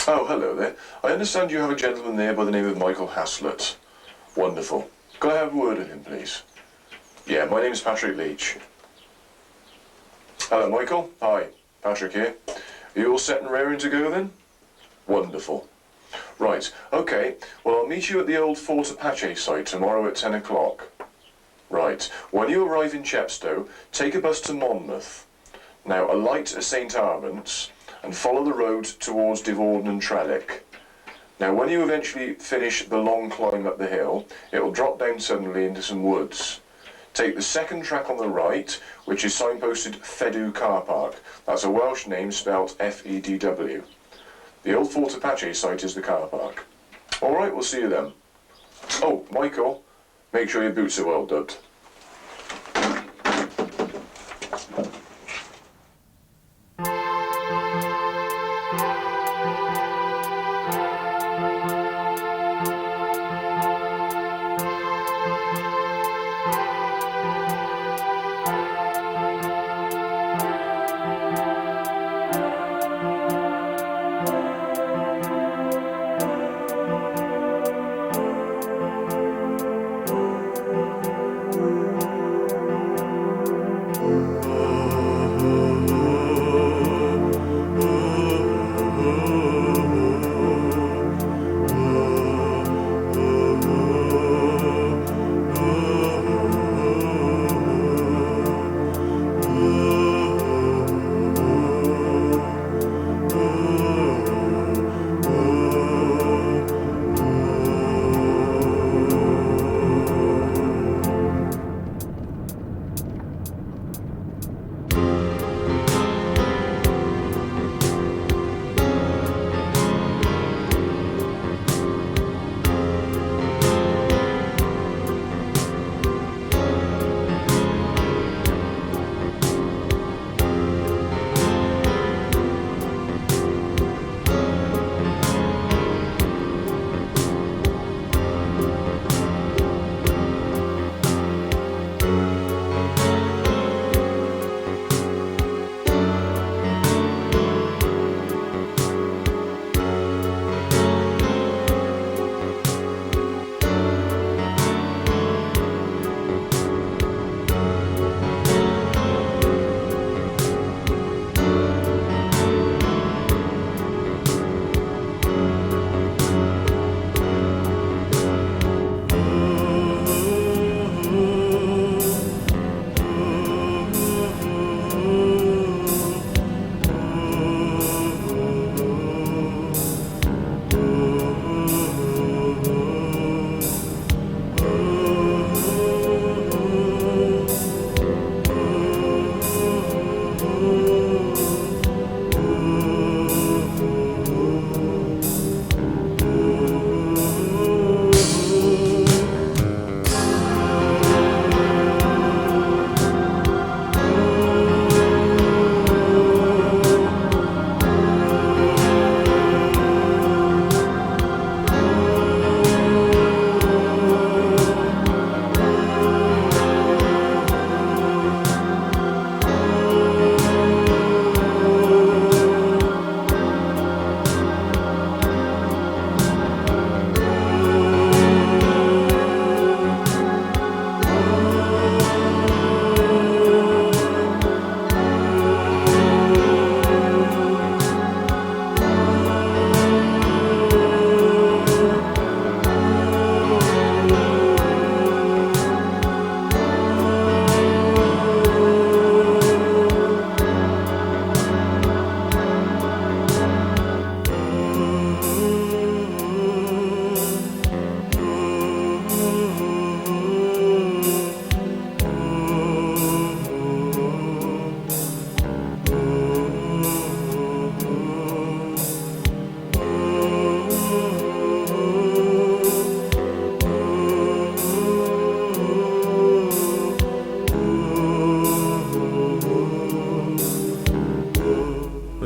Oh, hello there. I understand you have a gentleman there by the name of Michael Haslett. Wonderful. Could I have a word with him, please? Yeah, my name's Patrick Leach. Hello, Michael. Hi, Patrick here. Are you all set and raring to go then? Wonderful. Right, okay. Well, I'll meet you at the old Fort Apache site tomorrow at 10 o'clock. Right. When you arrive in Chepstow, take a bus to Monmouth. Now, alight at St. Arvans and follow the road towards Devauden and Trelleck. Now, when you eventually finish the long climb up the hill, it will drop down suddenly into some woods. Take the second track on the right, which is signposted Fedw car park. That's a Welsh name spelled F-E-D-W. The old Fort Apache site is the car park. All right, we'll see you then. Oh, Michael, make sure your boots are well dubbed.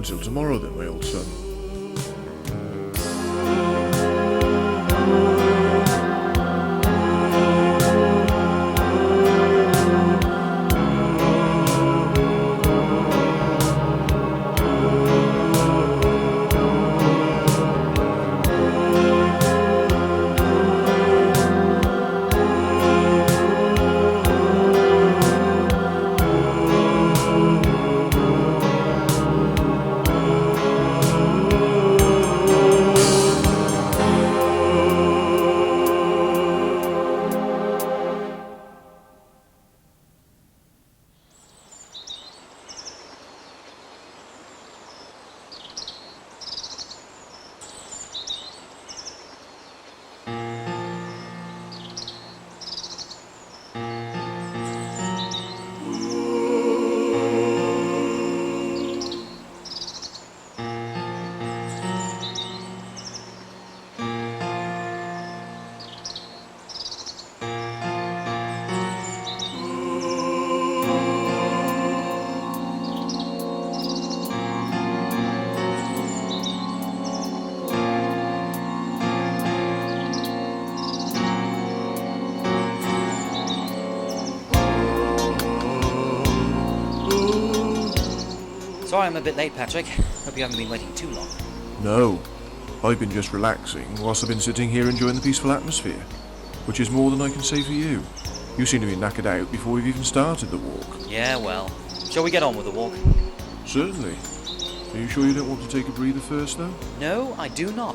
Until tomorrow then, my old son. Sorry I'm a bit late, Patrick. Hope you haven't been waiting too long. No. I've been just relaxing whilst I've been sitting here enjoying the peaceful atmosphere, which is more than I can say for you. You seem to be knackered out before we've even started the walk. Yeah, well. Shall we get on with the walk? Certainly. Are you sure you don't want to take a breather first, though? No, I do not.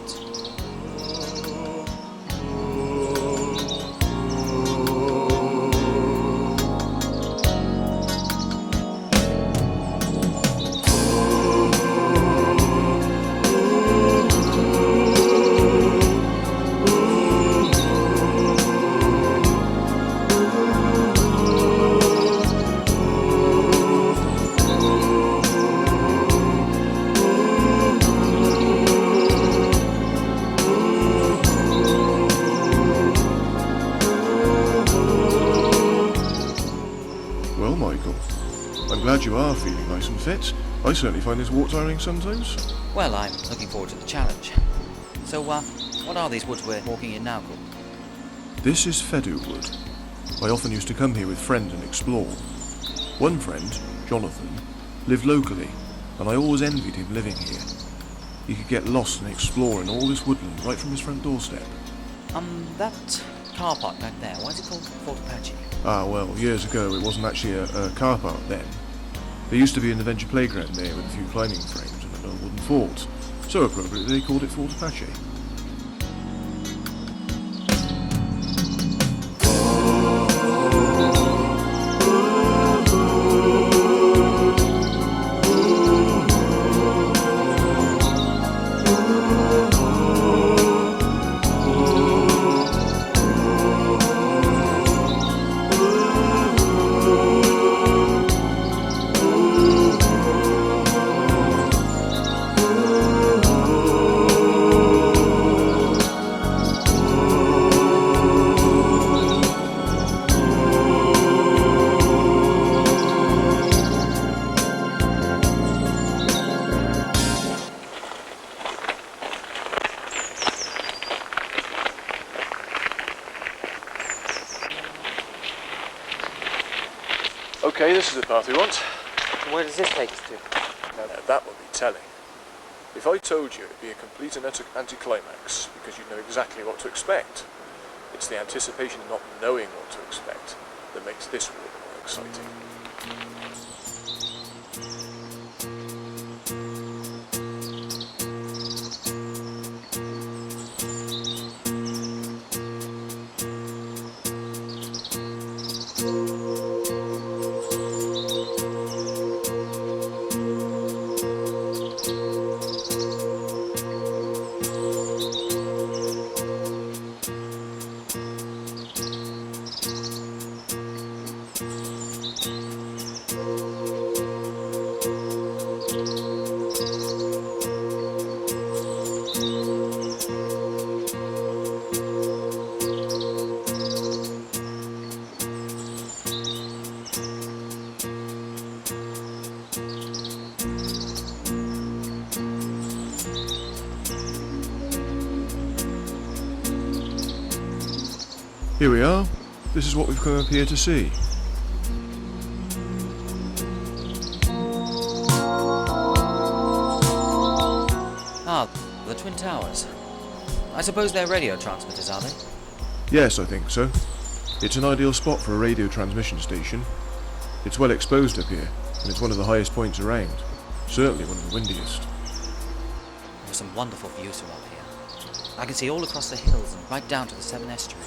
Well, Michael, I'm glad you are feeling nice and fit. I certainly find this walk tiring sometimes. Well, I'm looking forward to the challenge. So, what are these woods we're walking in now called? This is Fedw Wood. I often used to come here with friends and explore. One friend, Jonathan, lived locally, and I always envied him living here. He could get lost and explore in all this woodland right from his front doorstep. That car park back there, why is it called Fort Apache? Ah, well, years ago it wasn't actually a car park then. There used to be an adventure playground there with a few climbing frames and an old wooden fort. So appropriately they called it Fort Apache. Okay, this is the path we want. Where does this take us to? Now that would be telling. If I told you it'd be a complete and utter anticlimax because you know exactly what to expect. It's the anticipation of not knowing what to expect that makes this walk more exciting. Here we are. This is what we've come up here to see. Ah, the Twin Towers. I suppose they're radio transmitters, are they? Yes, I think so. It's an ideal spot for a radio transmission station. It's well exposed up here, and it's one of the highest points around. Certainly one of the windiest. There are some wonderful views from up here. I can see all across the hills and right down to the Severn Estuary.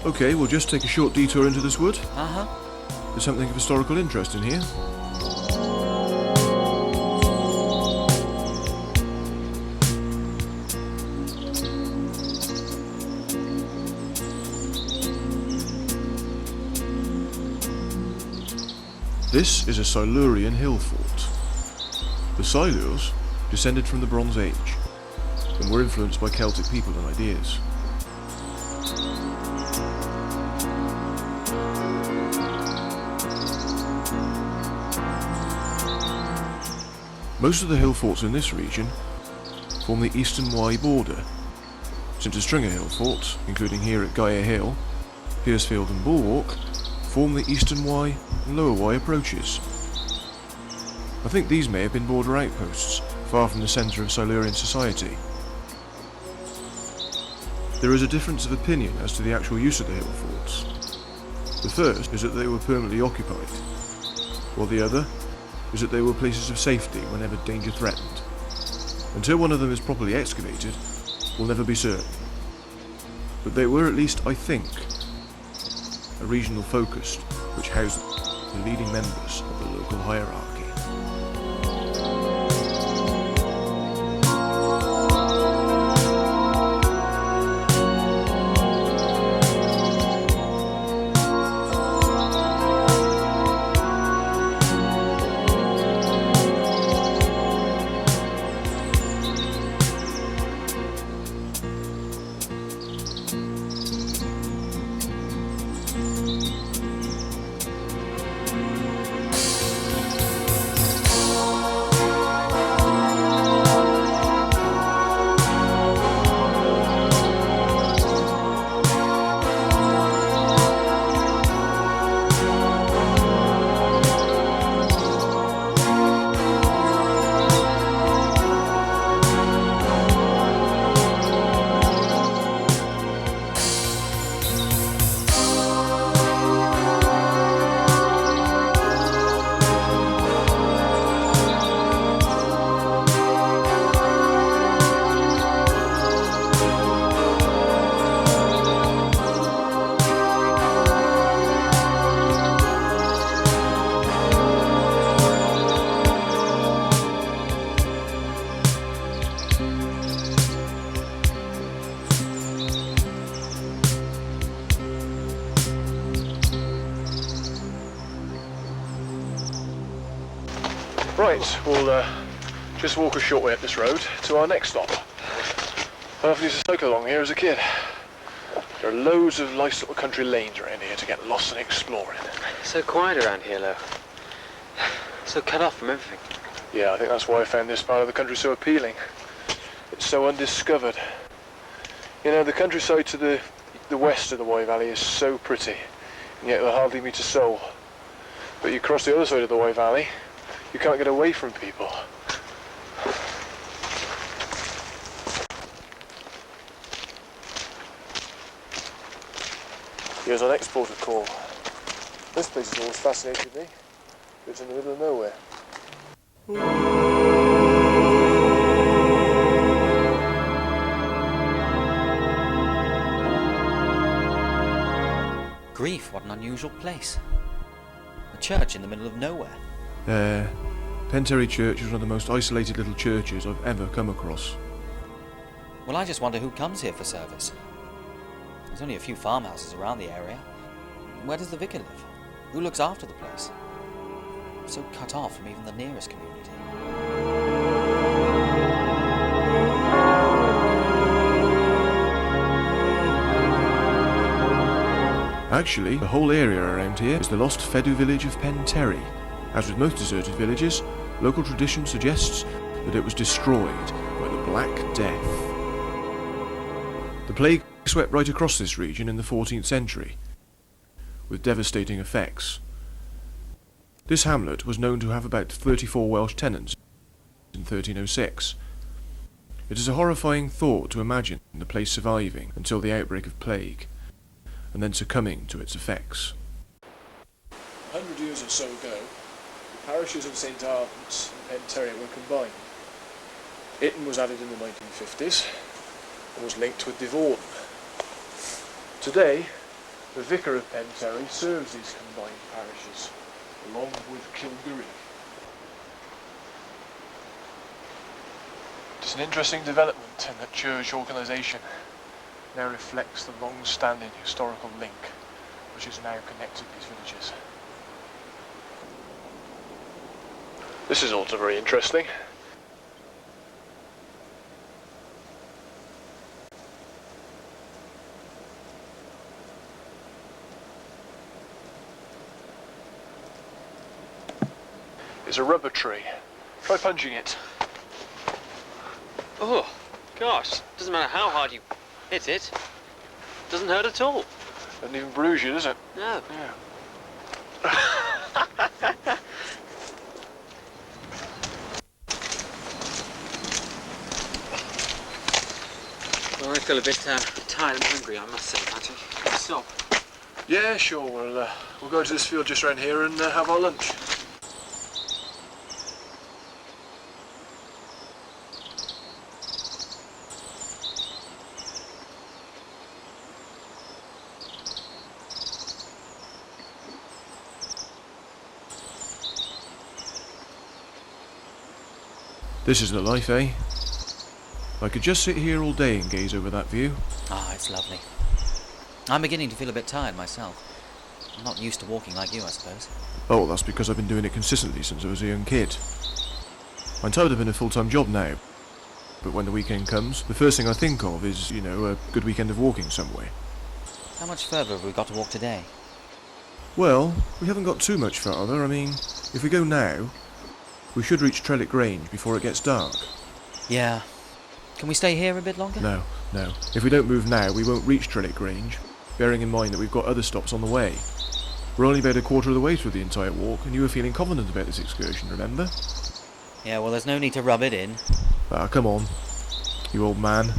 Okay, we'll just take a short detour into this wood. Uh-huh. There's something of historical interest in here. This is a Silurian hill fort. The Silurs descended from the Bronze Age and were influenced by Celtic people and ideas. Most of the hill forts in this region form the eastern Wye border, since a string of hill forts, including here at Gaia Hill, Piercefield and Bulwark, form the eastern Wye and lower Wye approaches. I think these may have been border outposts, far from the centre of Silurian society. There is a difference of opinion as to the actual use of the hill forts. The first is that they were permanently occupied, while the other is that they were places of safety whenever danger threatened. Until one of them is properly excavated, we'll never be certain. But they were, at least I think, a regional focus which housed the leading members of the local hierarchy. Right, we'll just walk a short way up this road to our next stop. I often used to cycle along here as a kid. There are loads of nice little country lanes around here to get lost and exploring. So quiet around here, though. So cut off from everything. Yeah, I think that's why I found this part of the country so appealing. It's so undiscovered. You know, the countryside to the west of the Wye Valley is so pretty, and yet they'll hardly meet a soul. But you cross the other side of the Wye Valley, you can't get away from people. Here's our next port of call. This place has always fascinated me. It's in the middle of nowhere. Grief, what an unusual place. A church in the middle of nowhere. Penterry Church is one of the most isolated little churches I've ever come across. Well, I just wonder who comes here for service. There's only a few farmhouses around the area. Where does the vicar live? Who looks after the place? So cut off from even the nearest community. Actually, the whole area around here is the lost Fedw village of Penterry. As with most deserted villages, local tradition suggests that it was destroyed by the Black Death. The plague swept right across this region in the 14th century, with devastating effects. This hamlet was known to have about 34 Welsh tenants in 1306. It is a horrifying thought to imagine the place surviving until the outbreak of plague, and then succumbing to its effects. 100 years or so ago, the parishes of St Arvans and Penterry were combined. Itton was added in the 1950s and was linked with Devauden. Today, the vicar of Penterry serves these combined parishes, along with Kilgurry. It's an interesting development in that church organisation now reflects the long-standing historical link which has now connected these villages. This is also very interesting. It's a rubber tree. Try punching it. Oh, gosh. Doesn't matter how hard you hit it. Doesn't hurt at all. Doesn't even bruise you, does it? No. Yeah. Well, I feel a bit tired and hungry, I must say, Patrick. So, Yeah, sure. We'll go to this field just round here and have our lunch. This is the life, eh? I could just sit here all day and gaze over that view. Ah, it's lovely. I'm beginning to feel a bit tired myself. I'm not used to walking like you, I suppose. Oh, that's because I've been doing it consistently since I was a young kid. I'm tired of in a full-time job now. But when the weekend comes, the first thing I think of is, a good weekend of walking somewhere. How much further have we got to walk today? Well, we haven't got too much farther. I mean, if we go now, we should reach Trelleck Grange before it gets dark. Yeah. Can we stay here a bit longer? No. If we don't move now, we won't reach Trelleck Grange, bearing in mind that we've got other stops on the way. We're only about a quarter of the way through the entire walk, and you were feeling confident about this excursion, remember? Yeah, well, there's no need to rub it in. Ah, come on, you old man.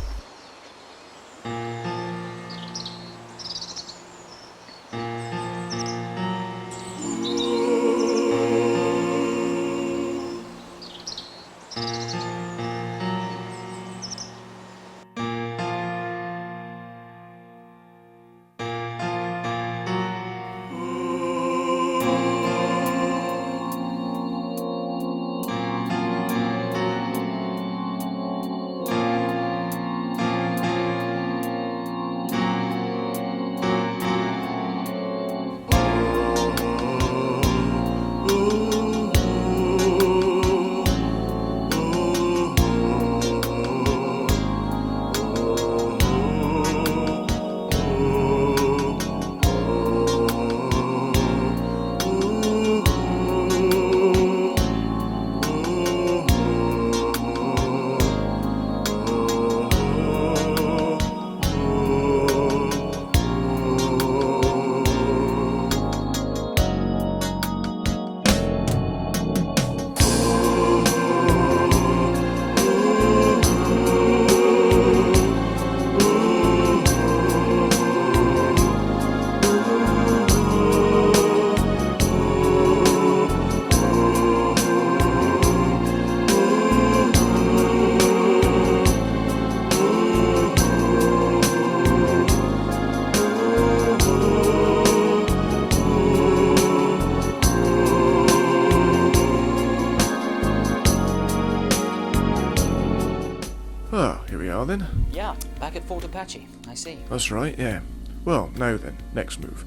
Then? Yeah, back at Fort Apache, I see. That's right, yeah. Well, now then, next move.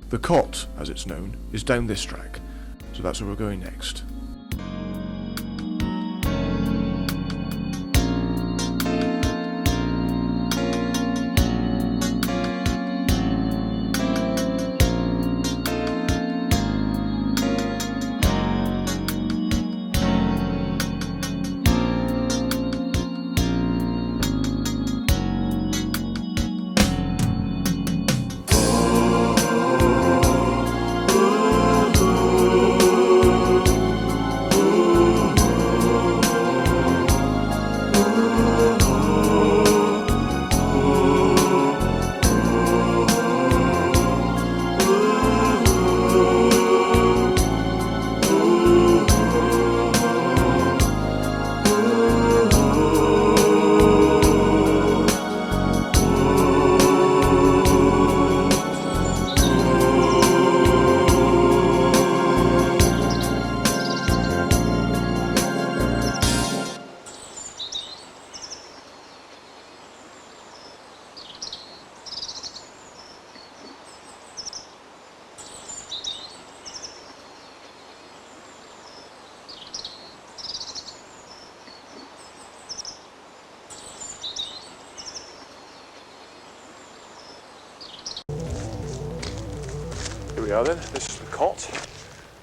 The cot, as it's known, is down this track, so that's where we're going next. Here we are then. This is the cot.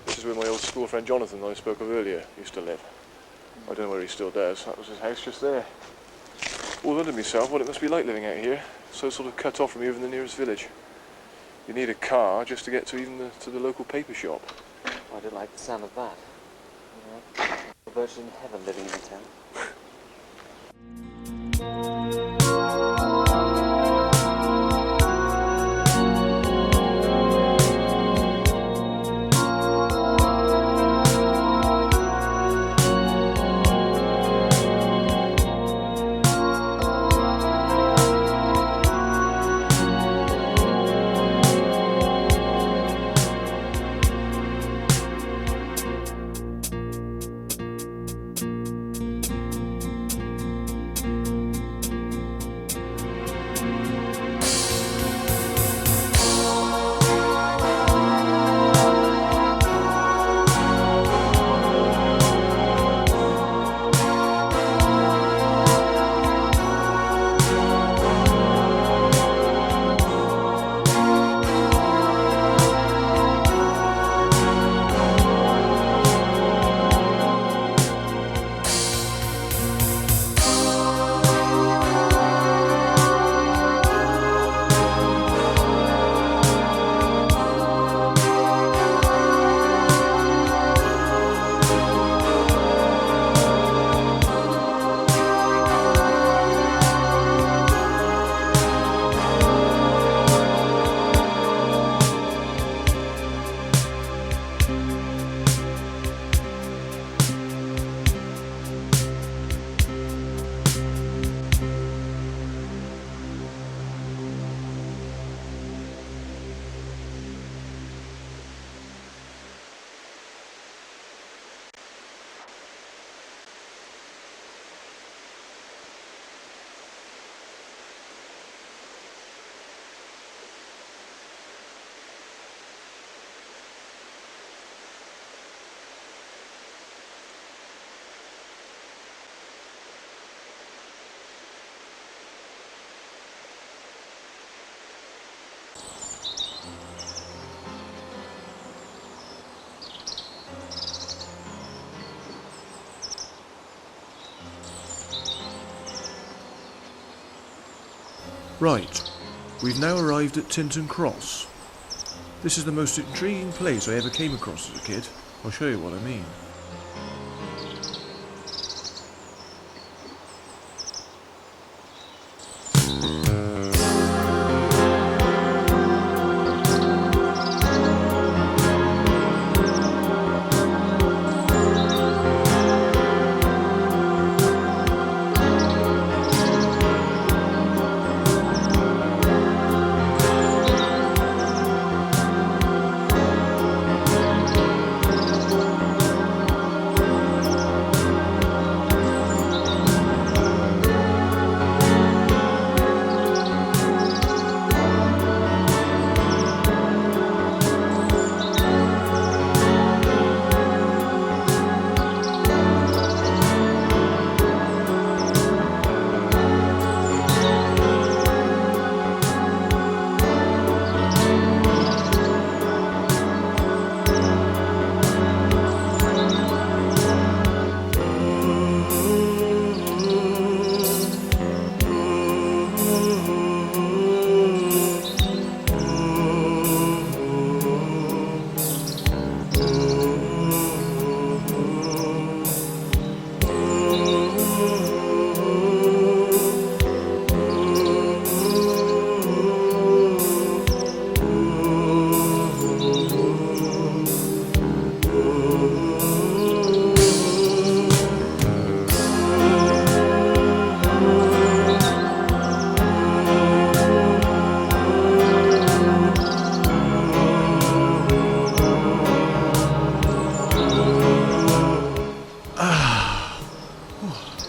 This is is where my old school friend Jonathan that I spoke of earlier used to live. I don't know where he still does. That was his house just there. All under myself what it must be like living out here, so sort of cut off from even the nearest village. You need a car just to get to even to the local paper shop. I didn't like the sound of that. You know, we're virtually in heaven living in a town. Right, we've now arrived at Tintern Cross. This is the most intriguing place I ever came across as a kid. I'll show you what I mean.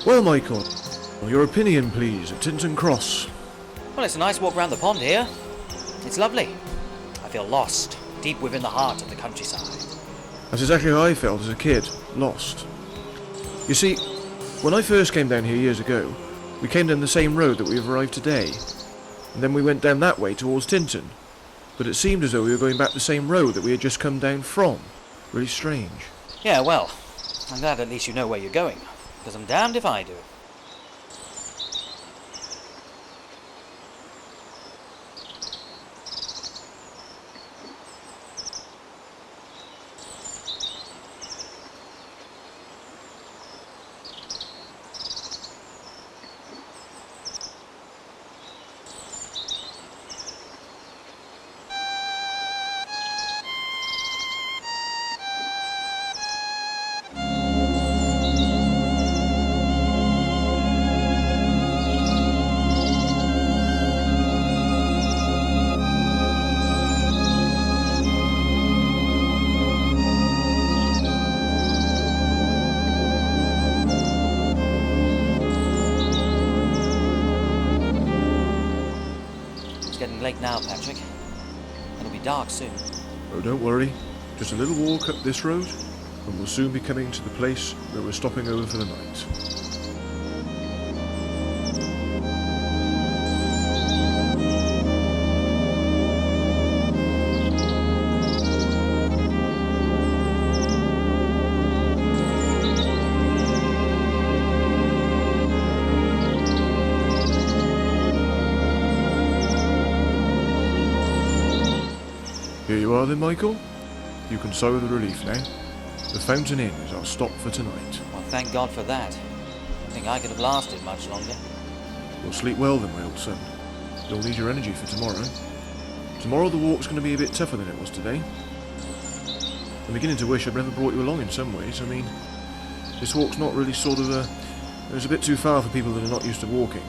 Well, Michael, your opinion, please, at Tintern Cross. Well, it's a nice walk round the pond here. It's lovely. I feel lost, deep within the heart of the countryside. That's exactly how I felt as a kid, lost. You see, when I first came down here years ago, we came down the same road that we have arrived today, and then we went down that way towards Tintern, but it seemed as though we were going back the same road that we had just come down from. Really strange. Yeah, well, I'm glad at least you know where you're going, because I'm damned if I do. It's getting late now, Patrick. It'll be dark soon. Oh, don't worry. Just a little walk up this road, and we'll soon be coming to the place where we're stopping over for the night. Here you are then, Michael. You can sow the relief now. The Fountain Inn is our stop for tonight. Well, thank God for that. I don't think I could have lasted much longer. Well, sleep well then, my old son. You'll need your energy for tomorrow. Tomorrow the walk's going to be a bit tougher than it was today. I'm beginning to wish I'd never brought you along in some ways. I mean, this walk's not really sort of a... It's a bit too far for people that are not used to walking.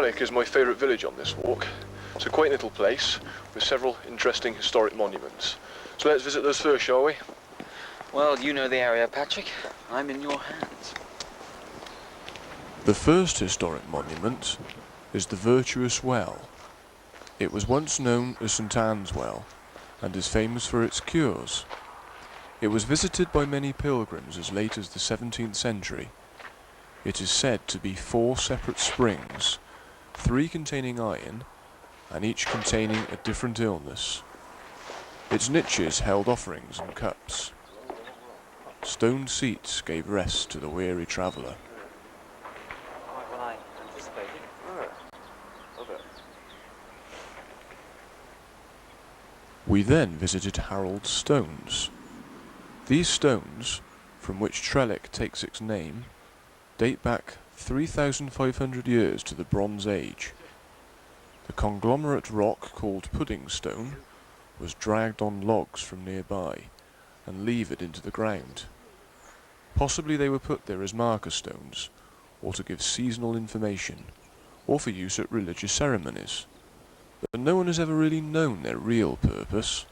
Trelleck is my favourite village on this walk. It's a quaint little place with several interesting historic monuments. So let's visit those first, shall we? Well, you know the area, Patrick. I'm in your hands. The first historic monument is the Virtuous Well. It was once known as St Anne's Well and is famous for its cures. It was visited by many pilgrims as late as the 17th century. It is said to be 4 separate springs, 3 containing iron and each containing a different illness. Its niches held offerings and cups. Stone seats gave rest to the weary traveller. Quite what I anticipated. We then visited Harold's stones. These stones, from which Trelleck takes its name, date back 3,500 years to the Bronze Age. The conglomerate rock called pudding stone was dragged on logs from nearby and levered into the ground. Possibly they were put there as marker stones, or to give seasonal information, or for use at religious ceremonies. But no one has ever really known their real purpose.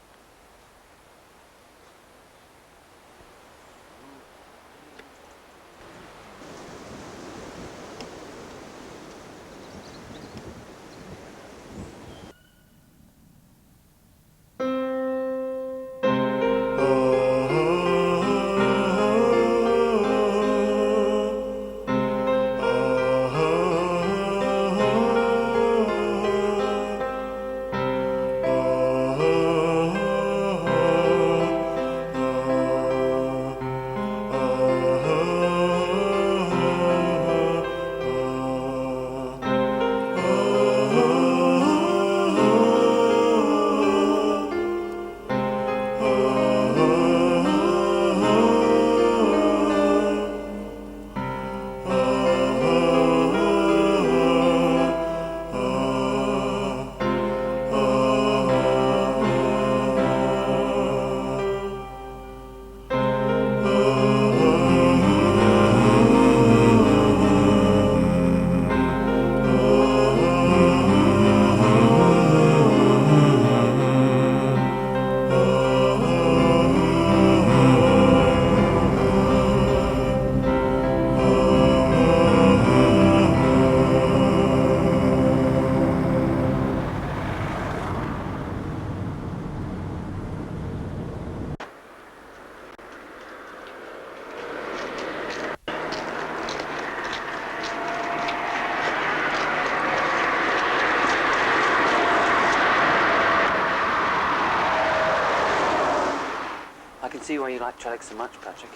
I can see why you like Trelleck so much, Patrick.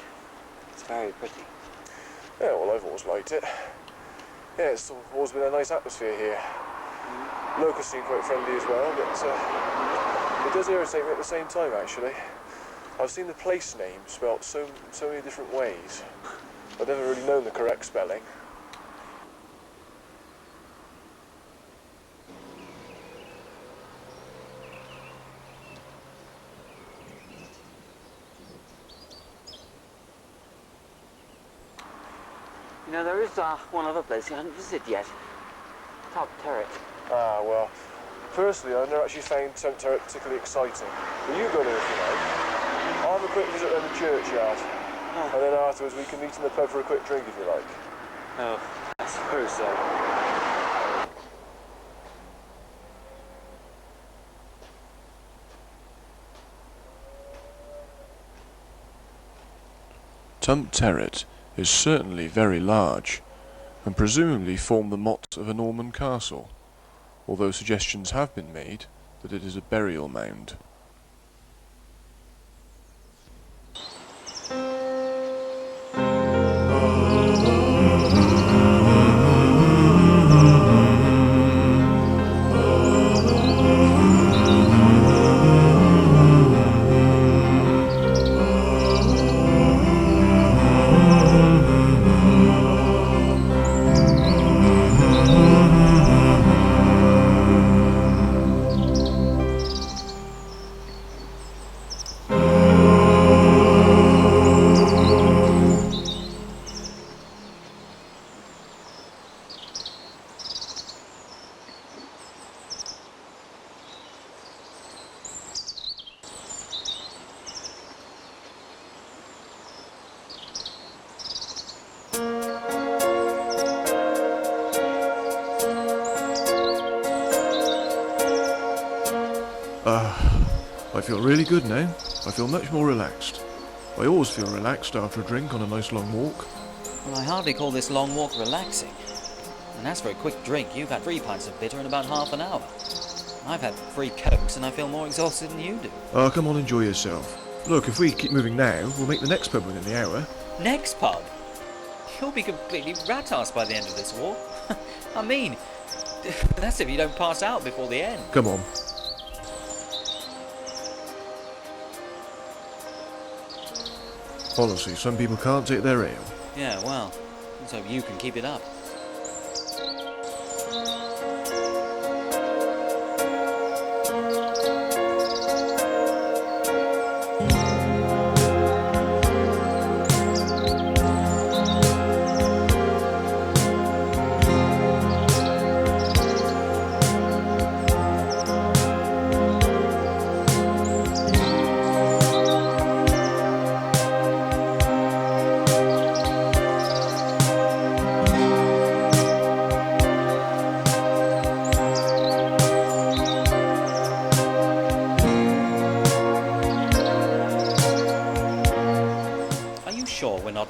It's very pretty. Yeah, well, I've always liked it. Yeah, it's always been a nice atmosphere here. Locals seem quite friendly as well, but it does irritate me at the same time, actually. I've seen the place name spelt so many different ways. I've never really known the correct spelling. You know, there is one other place you haven't visited yet. Tintern. Ah, well, personally, I've never actually found Tintern particularly exciting. But you go there if you like. I'll have a quick visit around the churchyard. Oh. And then afterwards we can meet in the pub for a quick drink if you like. Oh, I suppose so. Tintern is certainly very large, and presumably formed the motte of a Norman castle, although suggestions have been made that it is a burial mound. I feel really good now. I feel much more relaxed. I always feel relaxed after a drink on a nice long walk. Well, I hardly call this long walk relaxing. And as for a quick drink, you've had 3 pints of bitter in about half an hour. I've had 3 cokes and I feel more exhausted than you do. Oh, come on, enjoy yourself. Look, if we keep moving now, we'll make the next pub within the hour. Next pub? You'll be completely rat-assed by the end of this walk. I mean, that's if you don't pass out before the end. Come on. Honestly, some people can't take their ale. Yeah, well, let's hope you can keep it up.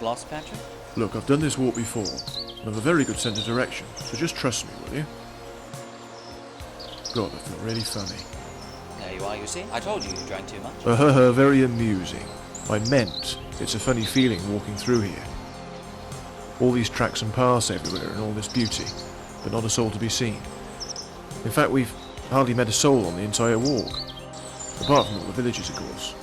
Lost, Patrick? Look, I've done this walk before, and I've a very good sense of direction, so just trust me, will you? God, I feel really funny. There you are, you see. I told you you drank too much. Very amusing. I meant it's a funny feeling walking through here. All these tracks and paths everywhere and all this beauty, but not a soul to be seen. In fact, we've hardly met a soul on the entire walk, apart from all the villages, of course.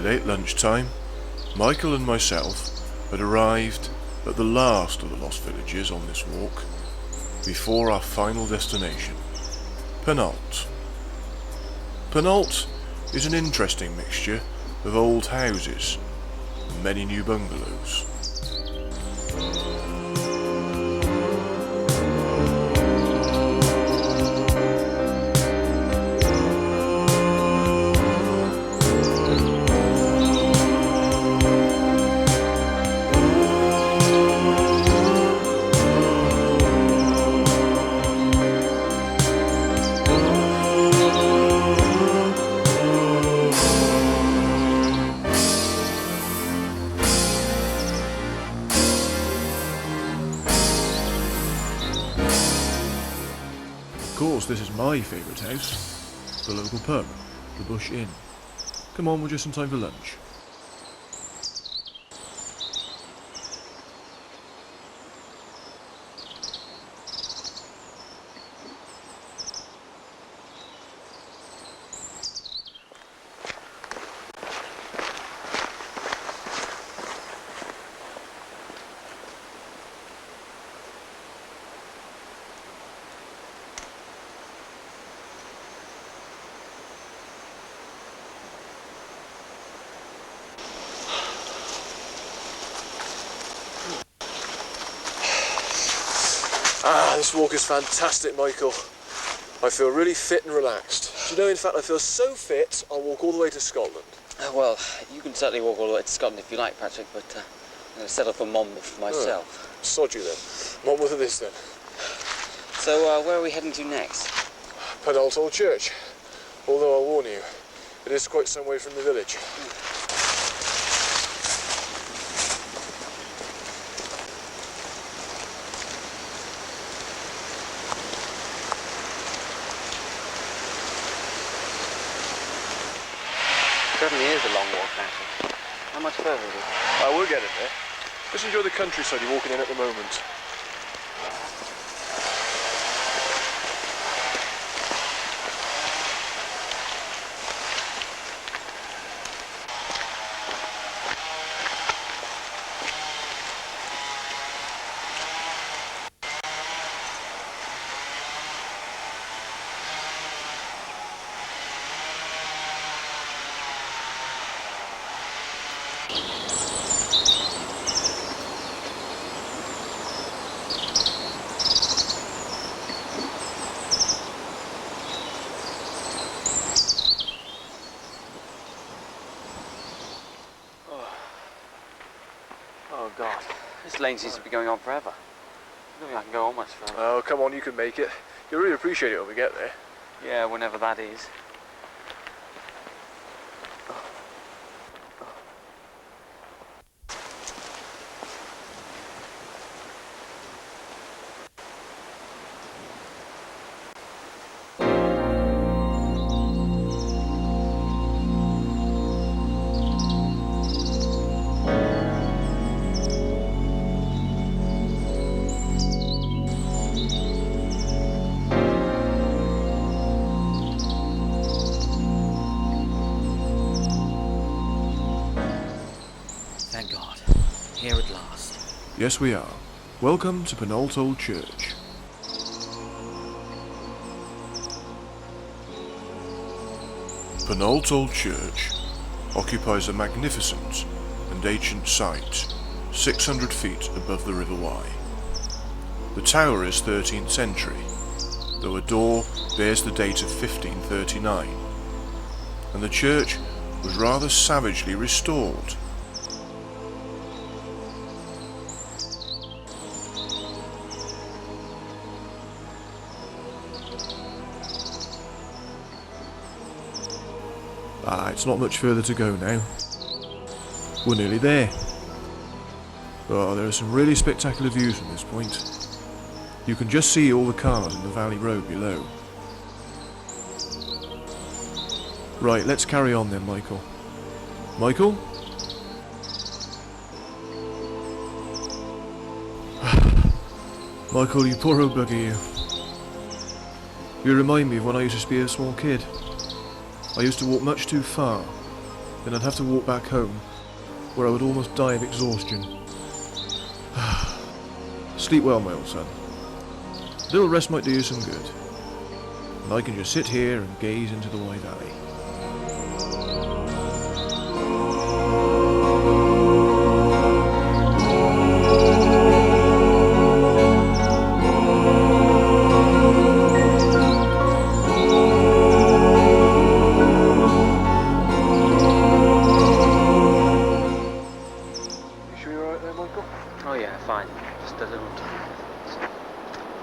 Late lunchtime, Michael and myself had arrived at the last of the lost villages on this walk, before our final destination, Penalt. Penalt is an interesting mixture of old houses and many new bungalows. Of course, this is my favourite house, the local pub, the Bush Inn. Come on, we're just in time for lunch. This walk is fantastic, Michael. I feel really fit and relaxed. Do you know, in fact, I feel so fit, I'll walk all the way to Scotland. Well, you can certainly walk all the way to Scotland if you like, Patrick, but going to settle for Monmouth myself. Sod you then. Monmouth it is then. So, where are we heading to next? Penalt Old Church. Although I'll warn you, it is quite some way from the village. Certainly is a long walk, actually. How much further is it? I will get it there. Just enjoy the countryside you're walking in at the moment. Oh, God. This lane seems to be going on forever. I don't think I can go on much further. Oh, come on, you can make it. You'll really appreciate it when we get there. Yeah, whenever that is. Thank God. Here at last. Yes, we are. Welcome to Penalt Old Church. Penalt Old Church occupies a magnificent and ancient site, 600 feet above the River Wye. The tower is 13th century, though a door bears the date of 1539, and the church was rather savagely restored. It's not much further to go now. We're nearly there. Oh, there are some really spectacular views from this point. You can just see all the cars in the valley road below. Right, let's carry on then, Michael. Michael? Michael, you poor old bugger, you. You remind me of when I used to be a small kid. I used to walk much too far, then I'd have to walk back home, where I would almost die of exhaustion. Sleep well, my old son. A little rest might do you some good, and I can just sit here and gaze into the Wye Valley.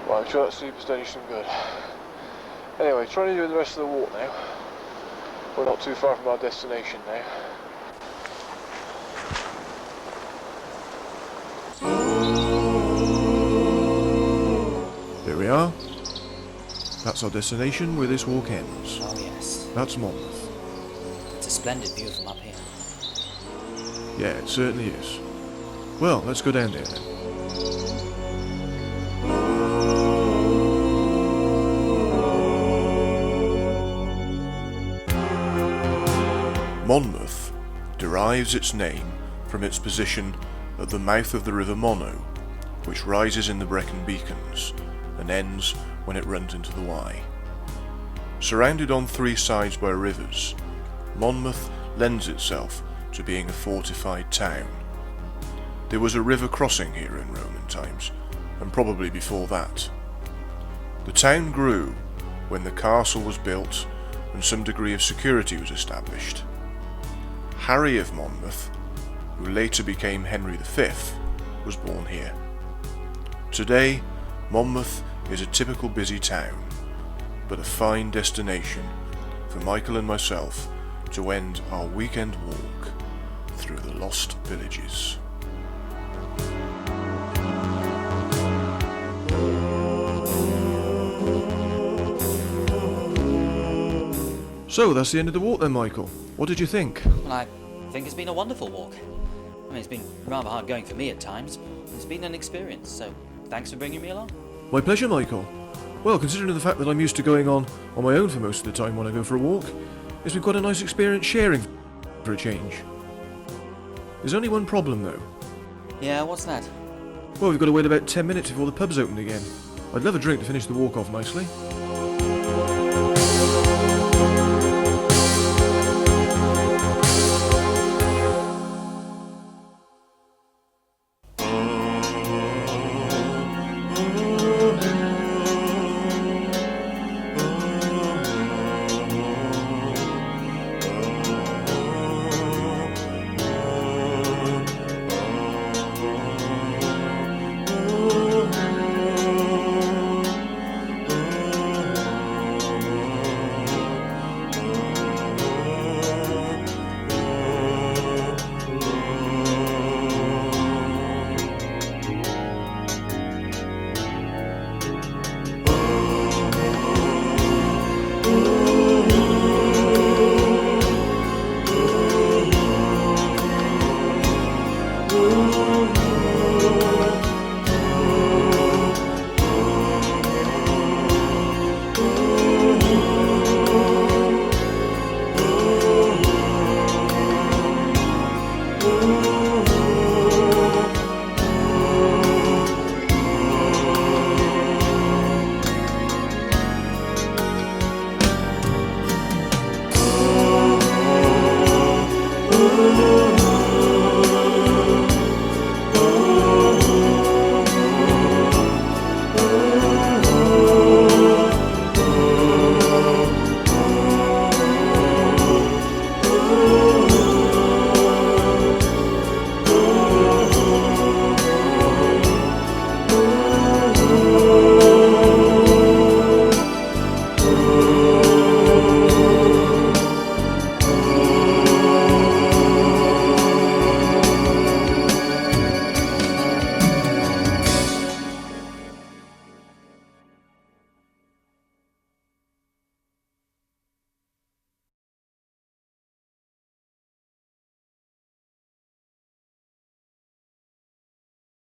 I'm sure that sleep has done you some good. Anyway, trying to do the rest of the walk now. We're not too far from our destination now. There we are. That's our destination where this walk ends. Oh, yes. That's Monmouth. It's a splendid view from up here. Yeah, it certainly is. Well, let's go down there then. Monmouth derives its name from its position at the mouth of the River Monnow, which rises in the Brecon Beacons and ends when it runs into the Wye. Surrounded on three sides by rivers, Monmouth lends itself to being a fortified town. There was a river crossing here in Roman times, and probably before that. The town grew when the castle was built and some degree of security was established. Harry of Monmouth, who later became Henry V, was born here. Today, Monmouth is a typical busy town, but a fine destination for Michael and myself to end our weekend walk through the lost villages. So that's the end of the walk then, Michael. What did you think? Well, I think it's been a wonderful walk. I mean, it's been rather hard going for me at times. It's been an experience, so thanks for bringing me along. My pleasure, Michael. Well, considering the fact that I'm used to going on my own for most of the time when I go for a walk, it's been quite a nice experience sharing for a change. There's only one problem though. Yeah, what's that? Well, we've got to wait about 10 minutes before the pub's open again. I'd love a drink to finish the walk off nicely.